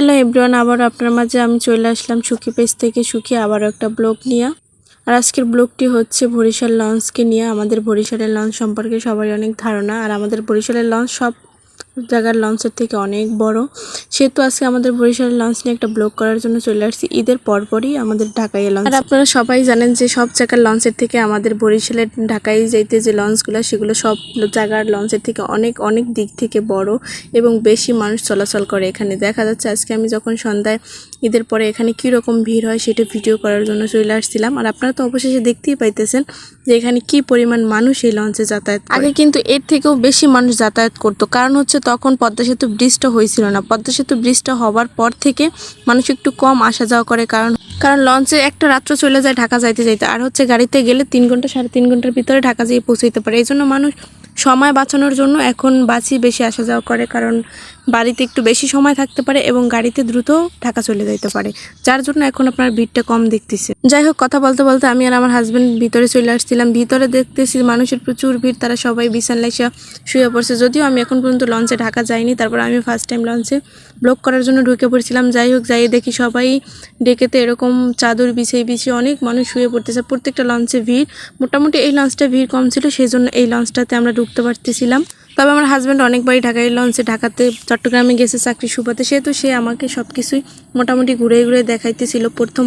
Hello everyone, আবার আপনার মাঝে আমি চলে আসলাম সুখী পেজ থেকে। সুখী আবারও একটা ব্লগ নিয়ে। আর আজকের ব্লগটি হচ্ছে বরিশাল লঞ্চকে নিয়ে। আমাদের বরিশালের লঞ্চ সম্পর্কে সবারই অনেক ধারণা, আর আমাদের বরিশালের লঞ্চ সব জায়গার লঞ্চের থেকে অনেক বড়। সেহেতু আজকে আমাদের বরিশালের লঞ্চ নিয়ে একটা ব্লগ করার জন্য চলে আসছি। ঈদের পরপরই আমাদের ঢাকায় লঞ্চ। আর আপনারা সবাই জানেন যে সব জায়গার লঞ্চের থেকে আমাদের বরিশালের ঢাকায় যাইতে যে লঞ্চগুলো, সেগুলো সব জায়গার লঞ্চের থেকে অনেক অনেক দিক থেকে বড় এবং বেশি মানুষ চলাচল করে। এখানে দেখা যাচ্ছে আজকে আমি যখন সন্ধ্যায় ঈদের পরে এখানে কীরকম ভিড় হয় সেটা ভিডিও করার জন্য চলে আসছিলাম। আর আপনারা তো অবশেষে দেখতেই পাইতেছেন যে এখানে কি পরিমাণ মানুষ এই লঞ্চে যাতায়াত করে। আগে কিন্তু এর থেকেও বেশি মানুষ যাতায়াত করতো, কারণ হচ্ছে তখন পদ্মা সেতু ব্রিজটা হয়েছিল না। পদ্মা সেতু ব্রিজটা হওয়ার পর থেকে মানুষ একটু কম আসা যাওয়া করে, কারণ লঞ্চে একটা রাত্র চলে যায় ঢাকা যাইতে যাইতে, আর হচ্ছে গাড়িতে গেলে 3 ঘন্টা 3.5 ঘন্টার ভিতরে ঢাকা যেয়ে পৌঁছাইতে পারে। এই জন্য মানুষ সময় বাঁচানোর জন্য এখন বাসই বেশি আসা যাওয়া করে, কারণ বাড়িতে একটু বেশি সময় থাকতে পারে এবং গাড়িতে দ্রুত ঢাকা চলে যেতে পারে, যার জন্য এখন আপনার ভিড়টা কম দেখতেছে। যাই হোক, কথা বলতে বলতে আমি আর আমার হাজবেন্ড ভিতরে চলে আসছিলাম। ভিতরে দেখতেছি মানুষের প্রচুর ভিড়, তারা সবাই বিছানায় শুয়ে পড়ছে। যদিও আমি এখন পর্যন্ত লঞ্চে ঢাকা যাইনি, তারপর আমি ফার্স্ট টাইম লঞ্চে ব্লগ করার জন্য ঢুকে পড়ছিলাম। যাই হোক, যাই দেখি সবাই ডেকেতে এরকম চাদর বিছিয়ে অনেক মানুষ শুয়ে পড়তেছে। প্রত্যেকটা লঞ্চে ভিড়। মোটামুটি এই লঞ্চটা ভিড় কম ছিল, সেই জন্য এই লঞ্চটাতে আমরা ঢুকতে পারতেছিলাম। তবে আমার হাজব্যান্ড অনেকবারই ঢাকায় লঞ্চে ঢাকাতে চট্টগ্রামে গেছে চাকরি সুবাদে, সেহেতু সে আমাকে সব কিছুই মোটামুটি ঘুরে ঘুরে দেখাইতেছিল। প্রথম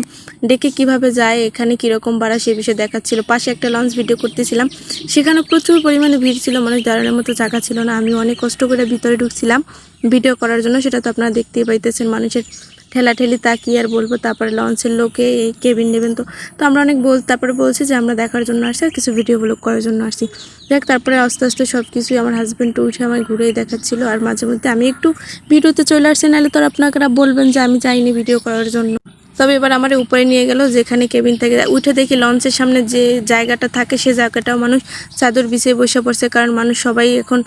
ডেকে কিভাবে যায়, এখানে কীরকম ভাড়া সে বিষয়ে দেখাচ্ছিল। পাশে একটা লঞ্চ ভিডিও করতেছিলাম, সেখানে প্রচুর পরিমাণে ভিড় ছিল, মানুষ দাঁড়ানোর মতো জায়গা ছিল না। আমি অনেক কষ্ট করে ভিতরে ঢুকছিলাম ভিডিও করার জন্য, সেটা তো আপনারা দেখতেই পাইতেছেন। মানুষের ঠেলাঠেলি, তা কি আর বলবো। তারপরে লঞ্চের লোকে এই কেবিন নেবেন, তো আমরা অনেক তারপরে বলছি যে আমরা দেখার জন্য আসছি আর কিছু ভিডিও ব্লগ করার জন্য আসছি। দেখ, তারপরে আস্তে আস্তে সব কিছুই আমার হাজব্যান্ড উঠে আমায় ঘুরেই দেখাচ্ছিল, আর মাঝে মধ্যে আমি একটু ভিডিওতে চলে আসছি, নাহলে তো আপনারা বলবেন যে আমি যাইনি ভিডিও করার জন্য। তবে এবার আমার উপরে নিয়ে গেল, যেখানে কেবিন থেকে উঠে দেখি লঞ্চের সামনে যে জায়গাটা থাকে সে জায়গাটাও মানুষ চাদর বিছিয়ে বসে পড়ছে, কারণ মানুষ সবাই এখন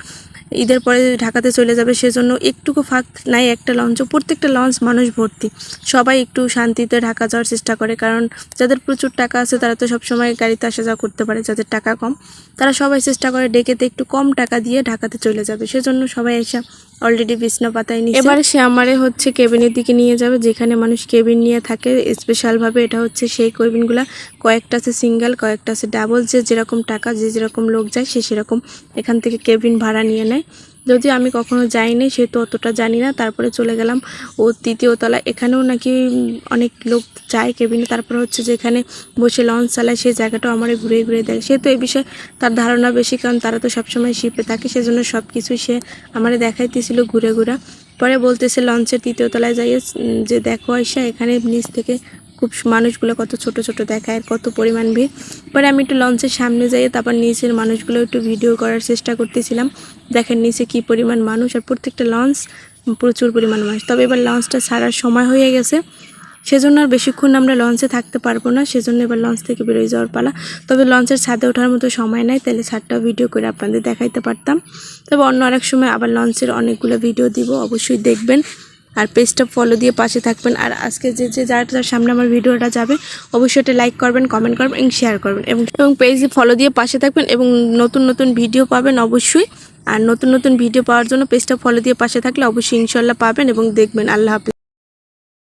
ঈদের পরে ঢাকাতে চলে যাবে, সেজন্য একটুকু ফাঁক নাই একটা লঞ্চ। প্রত্যেকটা লঞ্চ মানুষ ভর্তি, সবাই একটু শান্তিতে ঢাকা যাওয়ার চেষ্টা করে, কারণ যাদের প্রচুর টাকা আছে তারা তো সবসময় গাড়িতে আসা যাওয়া করতে পারে, যাদের টাকা কম তারা সবাই চেষ্টা করে ডেকেতে একটু কম টাকা দিয়ে ঢাকাতে চলে যাবে, সেজন্য সবাই এসে অলরেডি বিছনা পাতায় নিয়ে এবার সে আমারে হচ্ছে কেবিনের দিকে নিয়ে যাবে, যেখানে মানুষ কেবিন নিয়ে থাকে স্পেশালভাবে। এটা হচ্ছে সেই কেবিনগুলো, কয়েকটা আছে সিঙ্গেল, কয়েকটা আছে ডাবল। যে যেরকম টাকা, যে যেরকম লোক যায় সে সেরকম এখান থেকে কেবিন ভাড়া নিয়ে নেয়। যদিও আমি কখনো যাইনি, সেহেতু অতটা জানি না। তারপরে চলে গেলাম ও 3য় তলা, এখানেও নাকি অনেক লোক যায় কেবিনে। তারপরে হচ্ছে যেখানে বসে লঞ্চ চালায় সেই জায়গাটাও আমার ঘুরে ঘুরে দেয়। সেহেতু এই বিষয়ে তার ধারণা বেশি, কারণ তারা তো সবসময় শিপে থাকে, সেজন্য সব কিছুই সে আমার দেখাইতেছিল ঘুরে ঘুরে। পরে বলতেছে লঞ্চের 3য় তলায় যাইয়ে যে দেখো আইসা, এখানে নিচ থেকে খুব মানুষগুলো কত ছোট ছোট দেখায়, কত পরিমাণ ভিড়। পরে আমি একটু লঞ্চের সামনে যাই, তারপর নিচের মানুষগুলো একটু ভিডিও করার চেষ্টা করতেছিলাম। দেখেন নিচে কি পরিমাণ মানুষ, আর প্রত্যেকটা লঞ্চ প্রচুর পরিমাণ মানুষ। তবে এবার লঞ্চটা ছাড়ার সময় হয়ে গেছে, সেজন্য আর বেশিক্ষণ আমরা লঞ্চে থাকতে পারবো না, সেজন্য এবার লঞ্চ থেকে বেরোয় যাওয়ার পালা। তবে লঞ্চের ছাদে ওঠার মতো সময় নাই, তাহলে ছাদটাও ভিডিও করে আপনাদের দেখাইতে পারতাম। তবে অন্য আরেক সময় আবার লঞ্চের অনেকগুলো ভিডিও দিব, অবশ্যই দেখবেন। আর পেজটা ফলো দিয়ে পাশে থাকবেন। আর আজকে যার সামনে আমার ভিডিওটা যাবে অবশ্যই এটা লাইক করবেন, কমেন্ট করবেন এবং শেয়ার করবেন, এবং পেজে ফলো দিয়ে পাশে থাকবেন এবং নতুন নতুন ভিডিও পাবেন অবশ্যই। আর নতুন নতুন ভিডিও পাওয়ার জন্য পেজটা ফলো দিয়ে পাশে থাকলে অবশ্যই ইনশাল্লাহ পাবেন এবং দেখবেন। আল্লাহ হাফেজ।